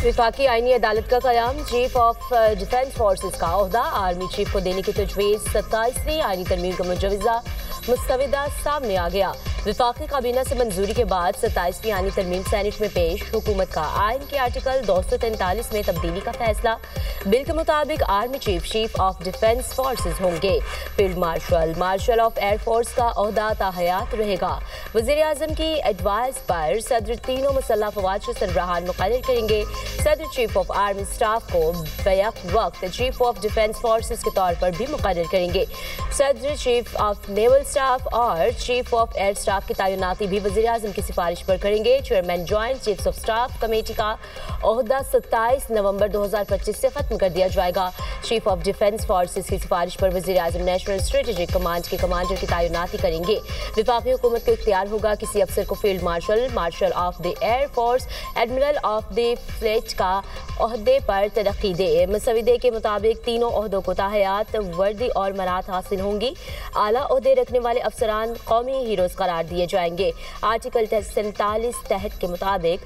विफाकी आईनी अदालत का कयाम, चीफ ऑफ डिफेंस फोर्सेस का ओहदा आर्मी चीफ को देने की तजवीज़ 27वीं आईनी तरमीम का मुजवज़ा मुस्तविदा सामने आ गया। विफाकी काबीना से मंजूरी के बाद 27वीं आईनी तरमीम सेनेट में पेश। हुकूमत का आइन के आर्टिकल 243 में तब्दीली का फैसला। बिल के मुताबिक army chief of defence forces होंगे। Field marshal of air force का ओहदा ताहयात रहेगा। वज़ीर आज़म की एडवाइस पर सदर तीनों मुसल्लह फवाज के सरबराहान मुकर्रर करेंगे। सदर चीफ ऑफ आर्मी स्टाफ को बैक वक्त चीफ ऑफ डिफेंस फोर्सेस के तौर पर भी मुकर्रर करेंगे। सदर चीफ ऑफ नेवल स्टाफ और चीफ ऑफ एयर स्टाफ की तैनाती भी वज़ीर आज़म की सिफारिश पर करेंगे। Chairman joint chiefs of staff committee का ओहदा 27 नवंबर 2025 से खत्म कर दिया जाएगा। चीफ ऑफ डिफेंस फोर्सेस की सिफारिश पर वज़ीर आज़म नेशनल स्ट्रेटेजिक कमांड के कमांडर की तैनाती करेंगे। विफाकी हुकूमत को इख्तियार होगा किसी अफसर को field marshal of the air force, admiral of the fleet का ओहदे पर तरक्की दे। मसविदे के मुताबिक तीनों ओहदों को ताहयात, वर्दी और मराहत हासिल होंगी। आला ओहदे रखने वाले अफसरान कौमी हीरोज करार दिए जाएंगे। आर्टिकल 47 तहत के मुताबिक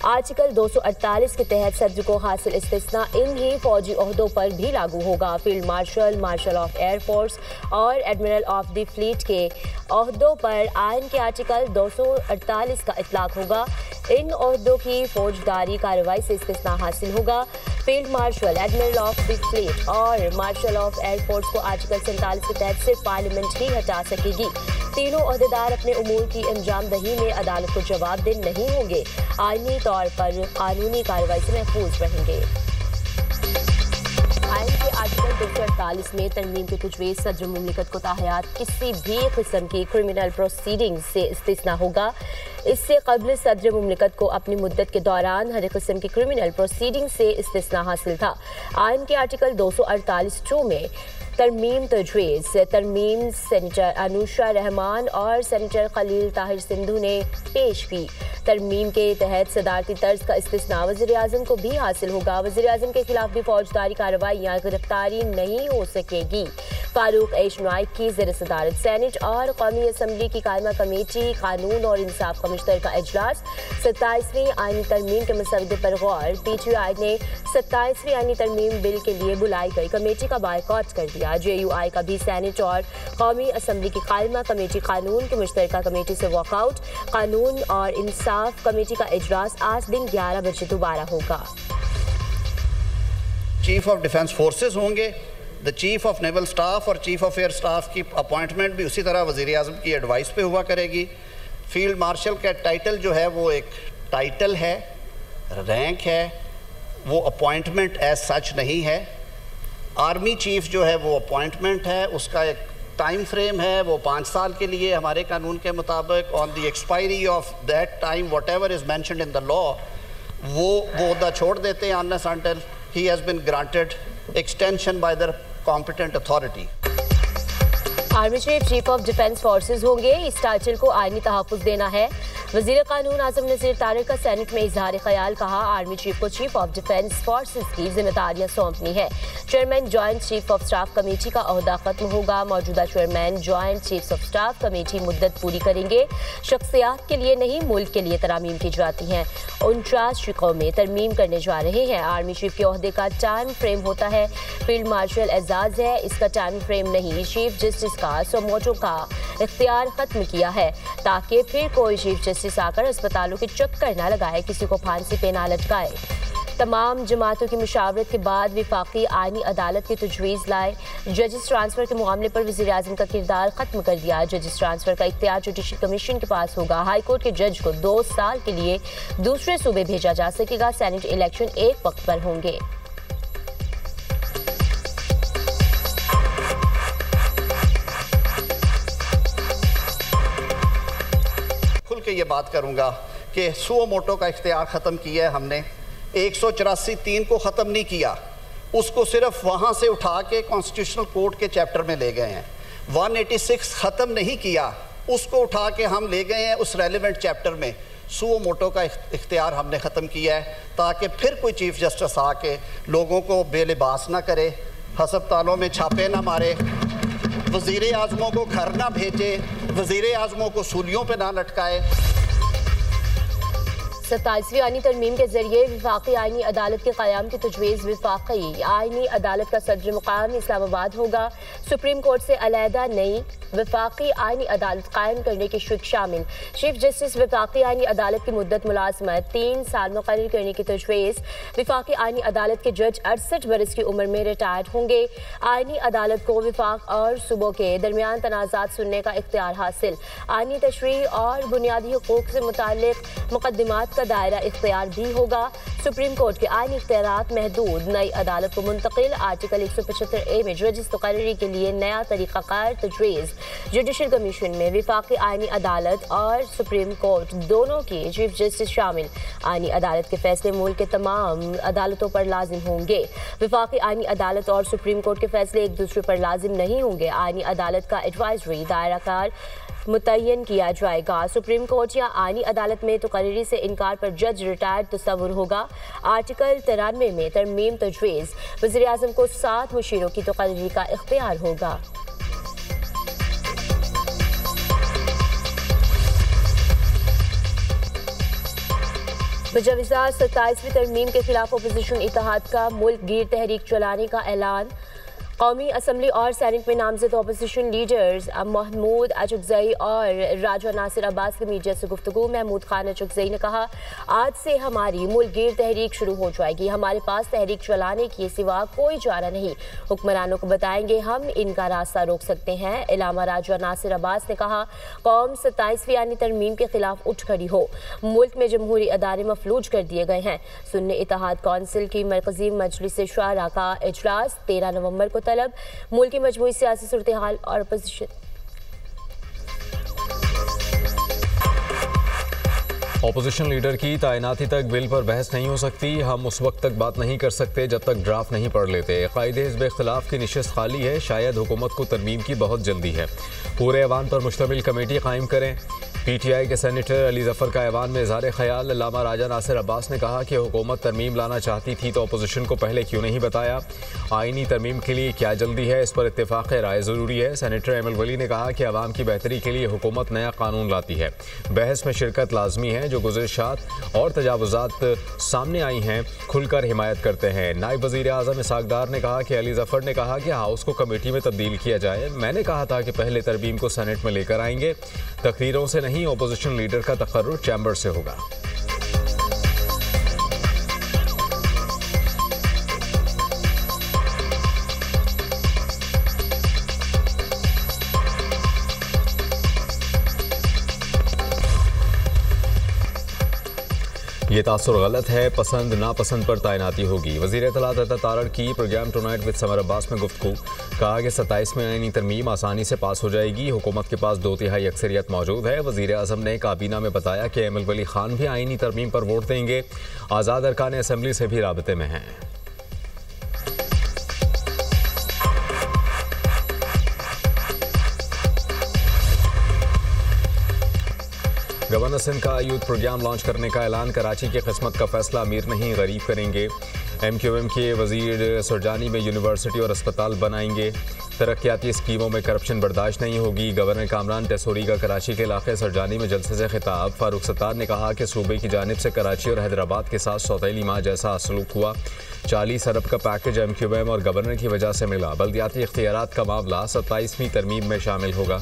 आर्टिकल 248 के तहत सदर को हासिल इस्तिस्ना इन ही फौजी ओहदों पर भी लागू होगा। Field marshal of air force और एडमिरल ऑफ द फ्लीट के ओहदों पर आइन के आर्टिकल 248 का इतलाक होगा। इन ओहदों की फौजदारी कार्रवाई से इस्तिस्ना हासिल होगा। Field marshal, admiral of the fleet और मार्शल ऑफ एयर फोर्स को आर्टिकल 47 के तहत सिर्फ पार्लियामेंट ही हटा सकेगी। तीनों ओहदेदार अपने उमूर की अंजाम दही में अदालत को जवाबदेह नहीं होंगे। आईनी तौर पर कानूनी कार्रवाई से महफूज रहेंगे। आइन के आर्टिकल 248 में तरमीम की तजवीज़ सदर मुमलिकत को ताहयात किसी भी किस्म की क्रिमिनल प्रोसीडिंग से इस्तिस्ना होगा। इससे कबल सदर मुमलिकत को अपनी मुद्दत के दौरान हर किस्म की क्रिमिनल प्रोसीडिंग से इस्तिस्ना हासिल था। आइन के आर्टिकल 248(2) में तरमीम सेनेटर अनुशा रहमान और सेनेटर खलील ताहिर सिंधु ने पेश की। तरमीम के तहत सदारती तर्ज का इस्तिस्ना वज़ीर आज़म को भी हासिल होगा। वज़ीर आज़म के खिलाफ भी फौजदारी कार्रवाई या गिरफ्तारी नहीं हो सकेगी। फारूक एश नाइक की ज़ेर सदारत सेनेट और कौमी असम्बली की कायमा कमेटी कानून और इंसाफ का मुश्तरका इजलास 27वीं आईनी तरमीम के मसवदे पर गौर। PTI ने 27वीं आईनी तरमीम बिल के लिए बुलाई गई कमेटी का बायकॉट कर दिया। JUI का भी सेनेट और कौमी असम्बली की कायमा कमेटी कानून की मुश्तरका कमेटी से वॉकआउट। कानून और इंसाफ कमेटी का इजलास आज दिन 11 बजे दोबारा होगा। चीफ ऑफ डिफेंस फोर्सेस होंगे। The chief of naval staff और चीफ ऑफ एयर स्टाफ की अपॉइंटमेंट भी उसी तरह वज़ीर आज़म की एडवाइस पे हुआ करेगी। फील्ड मार्शल का टाइटल जो है वो एक टाइटल है, रैंक है, वो अपॉइंटमेंट एज सच नहीं है। आर्मी चीफ जो है वो अपॉइंटमेंट है, उसका एक टाइम फ्रेम है, वो 5 साल के लिए हमारे कानून के मुताबिक on the expiry of that time what ever is mentioned in the law वो ओहदा छोड़ देते हैं unless until he has been granted extension by the competent authority. Army chief of defence forces होंगे। इस टाइटल को आईनी तहफ़्फ़ुज़ देना है। वज़ीर कानून आज़म नज़ीर तारिक का सेनेट में इजहार ख्याल, कहा आर्मी चीफ को चीफ ऑफ डिफेंस फोर्सेस की जिम्मेदारियां सौंपनी है। Chairman joint chief of staff committee का ओहदा खत्म होगा। मौजूदा chairman joint chief of staff committee मुद्दत पूरी करेंगे। शख्सियात के लिए नहीं मुल्क के लिए तरमीम की जाती हैं। 49 शिकों में तरमीम करने जा रहे हैं। आर्मी चीफ के ओहदे का टाइम फ्रेम होता है। फील्ड मार्शल एजाज है, इसका टाइम फ्रेम नहीं। चीफ जस्टिस का सोमोटो का इख्तियार खत्म किया है ताकि फिर कोई चीफ जस्टिस आकर अस्पतालों के चक्कर न लगाए, किसी को फांसी पे ना लटकाए। तमाम जमातों की मुशावरत के बाद विफाकी आईनी अदालत की तजवीज़ लाए। जजेस ट्रांसफ़र के मामले पर वज़ीर आज़म का किरदार ख़त्म कर दिया। जजेस ट्रांसफ़र का इख्तियार जुडिशल कमीशन के पास होगा। हाई कोर्ट के जज को 2 साल के लिए दूसरे सूबे भेजा जा सकेगा। सेनेट इलेक्शन एक वक्त पर होंगे। के ये बात करूंगा कि सुओ मोटो का इख्तियार ख़त्म किया है हमने। 184(3) को ख़त्म नहीं किया, उसको सिर्फ वहाँ से उठा के कॉन्स्टिट्यूशनल कोर्ट के चैप्टर में ले गए हैं। 186 ख़त्म नहीं किया, उसको उठा के हम ले गए हैं उस रेलिवेंट चैप्टर में। सुओ मोटो का इख्तियार हमने ख़त्म किया है ताकि फिर कोई चीफ जस्टिस आके लोगों को बेलिबास ना करे, हस्पतालों में छापे ना मारे, वज़ीर आज़मों को घर ना भेजे, वज़ीर आज़मों को सूलियों पे ना लटकाए। 27वीं आईनी तरमीम के जरिए विफाकी आईनी अदालत के क़याम की तजवीज़। विफाकी आईनी अदालत का सदर मुकाम इस्लामाबाद होगा। सुप्रीम कोर्ट से अलहदा नई विफाकी आईनी अदालत कायम करने की शिक शामिल। चीफ जस्टिस विफाकी आईनी अदालत की मुद्दत मुलाजमत 3 साल मुकर्रर करने की तजवीज़। विफाकी आईनी अदालत के जज 68 बरस की उम्र में रिटायर्ड होंगे। आईनी अदालत को विफाक और सूबों के दरमियान तनाज़ात सुनने का इख्तियार हासिल। आईनी तशरीह और बुनियादी हुकूक से मुताल्लिक मुकदमात का दायरा इख्तियार भी होगा। सुप्रीम कोर्ट के आईनी इख्तियारात महदूद। नई अदालत को मुंतकिल। आर्टिकल 175A में जजिस तकर्री के लिए नया तरीक़ाकार तजवीज़। जुडिशल कमीशन में विफाकी आईनी अदालत और सुप्रीम कोर्ट दोनों की चीफ जस्टिस शामिल। आईनी अदालत के फैसले मुल्क के तमाम अदालतों पर लाजिम होंगे। विफाकी आईनी अदालत और सुप्रीम कोर्ट के फैसले एक दूसरे पर लाजिम नहीं होंगे। आईनी अदालत का एडवाइजरी दायराकार मुतय्यन किया जाएगा। सुप्रीम कोर्ट या आईनी अदालत में तकर्री से इनकार पर जज रिटायर्ड तस्वुर होगा। आर्टिकल 93 में तरमीम तजवीज़। वज़ीर आज़म को 7 मुशीरों की तकर्री का इख्तियार होगा। मुजव्वज़ा 27वीं तरमीम के खिलाफ अपोजिशन इत्तेहाद का मुल्क गिर तहरीक चलाने का ऐलान। कौमी असम्बली और सैनेट में नामजद अपोजिशन लीडर्स महमूद अचुकज़ई और राजा नासिर अब्बास के मीडिया से गुफ्तगू। महमूद खान अचुकज़ई ने कहा, आज से हमारी मुल्क गिर तहरीक शुरू हो जाएगी। हमारे पास तहरीक चलाने के सिवा कोई चारा नहीं। हुक्मरानों को बताएंगे हम इनका रास्ता रोक सकते हैं। इलामा राजा नासिर अब्बास ने कहा, कौम 27वीं आईनी तरमीम के खिलाफ उठ खड़ी हो। मुल्क में जमहूरी अदारे मफलूज कर दिए गए हैं। सुन्नी इत्तेहाद कौंसिल की मरकजी मजलिस शुरा का इजलास 13 नवंबर को तलब। मुल्क की मजमूई सियासी सूरत हाल और अपोजिशन लीडर की तैनाती तक बिल पर बहस नहीं हो सकती। हम उस वक्त तक बात नहीं कर सकते जब तक ड्राफ्ट नहीं पढ़ लेते। कायदे हिज़्ब इख्तिलाफ की निशस्त खाली है। शायद हुकूमत को तरमीम की बहुत जल्दी है। पूरे ऐवान पर मुश्तमिल कमेटी कायम करें। PTI के सेनेटर अली जफ़र का ऐवान में इज़हार ख्याल। अल्लामा राजा नासिर अब्बास ने कहा कि हुकूमत तरमीम लाना चाहती थी तो अपोजिशन को पहले क्यों नहीं बताया। आईनी तरमीम के लिए क्या जल्दी है, इस पर इत्तेफाक राय ज़रूरी है। सेनेटर एमएल वली ने कहा कि अवाम की बेहतरी के लिए हुकूमत नया कानून लाती है। बहस में शिरकत लाजमी है। जो गुज़रिशात और तजावुज़ात सामने आई हैं खुलकर हिमायत करते हैं। नायब वज़ीर आज़म इसहाक़ डार ने कहा कि अली जफ़र ने कहा कि हाउस को कमेटी में तब्दील किया जाए। मैंने कहा था कि पहले तरमीम को सेनेट में लेकर आएंगे। तकरीरों से नहीं, अपोजिशन लीडर का तकर्रुर चैम्बर से होगा। ये तासुर गलत है। पसंद नापसंद पर तैनाती होगी। वज़ीर इत्तलात अता तारड़ की program tonight with Samar Abbas में गुफ्तगू। कहा कि 27 में आईनी तरमीम आसानी से पास हो जाएगी। हुकूमत के पास 2/3 अक्सरियत मौजूद है। वज़ीर आज़म ने काबीना में बताया कि एमएल वली खान भी आईनी तरमीम पर वोट देंगे। आज़ाद अरकान असम्बली से भी राबते में हैं। गवर्नर सिंध का यूथ प्रोग्राम लॉन्च करने का ऐलान। कराची की किस्मत का फैसला अमीर नहीं गरीब करेंगे। MQM के वज़ीर सुरजानी में यूनिवर्सिटी और अस्पताल बनाएंगे। तरक्याती स्कीमों में करप्शन बर्दाश्त नहीं होगी। गवर्नर कामरान टेसोरी का कराची के इलाके सुरजानी में जलसे से खिताब। फारूक सत्तार ने कहा कि सूबे की जानिब से कराची और हैदराबाद के साथ सौतेली माँ जैसा सलूक हुआ। 40 अरब का पैकेज MQM और गवर्नर की वजह से मिला। बल्दियाती इख्तियारात का मामला 27वीं तरमीम में शामिल होगा।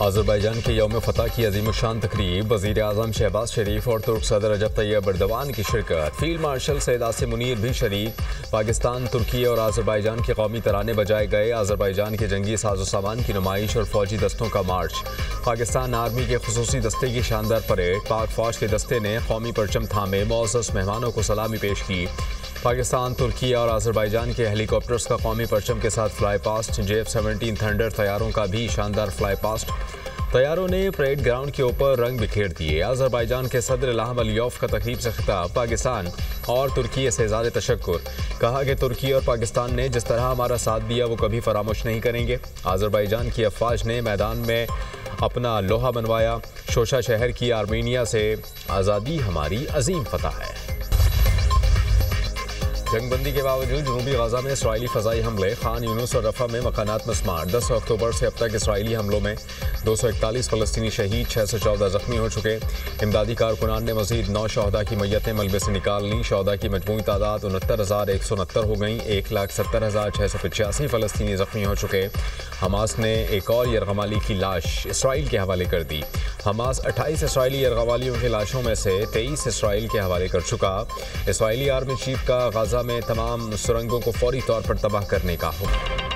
अज़रबैजान के यौम फ़तह की अज़ीमुश्शान तकरीब। वज़ीर आज़म शहबाज शरीफ और तुर्क सदर रजब तैयब एर्दोगान की शिरकत। फील्ड मार्शल सैयद आसिम मुनीर भी शरीक। पाकिस्तान, तुर्की और अज़रबैजान के कौमी तराने बजाए गए। अज़रबैजान के जंगी साजो सामान की नुमाइश और फौजी दस्तों का मार्च। पाकिस्तान आर्मी के खुसूसी दस्ते की शानदार परेड। पाक फौज के दस्ते ने कौमी परचम थामे मुअज़्ज़ज़ मेहमानों को सलामी पेश की। पाकिस्तान, तुर्की और अज़रबैजान के हेलीकॉप्टर्स का कौमी परचम के साथ फ्लाई पास्ट। JF-17 थंडर तैयारों का भी शानदार फ्लाई पास्ट। तैयारों ने परेड ग्राउंड के ऊपर रंग बिखेर दिए। अज़रबैजान के सदर इल्हाम अलियव का तकरीब से खिताब। पाकिस्तान और तुर्की से इज़हार तशक्कुर। कहा कि तुर्की और पाकिस्तान ने जिस तरह हमारा साथ दिया वो कभी फरामोश नहीं करेंगे। अज़रबैजान की अफवाज ने मैदान में अपना लोहा बनवाया। शोशा शहर की आर्मीनिया से आज़ादी हमारी अजीम फतह है। जंगबंदी के बावजूद जनूबी गाजा में इसराइली फ़ज़ाई हमले, खान यूनुस और रफ़ा में मकानात मस्मार। 10 अक्टूबर से अब तक इसराइली हमलों में 241 फ़लस्तीनी शहीद, 614 जख्मी हो चुके। इमदादी कारकुनान ने मज़ीद 9 शहदा की मैयतें मलबे से निकाल ली। शहदा की मजमूई तादाद 69,169 हो गई। 1,70,685 फ़लस्तीनी जख्मी हो चुके। हमास ने एक और यरगमाली की लाश इसराइल के हवाले कर दी। हमास 28 इसराइली यरगमालियों की लाशों में से 23 इसराइल के हवाले कर चुका। इसराइली आर्मी चीफ का गाजा में तमाम सुरंगों को फौरी तौर पर तबाह करने का हुक्म।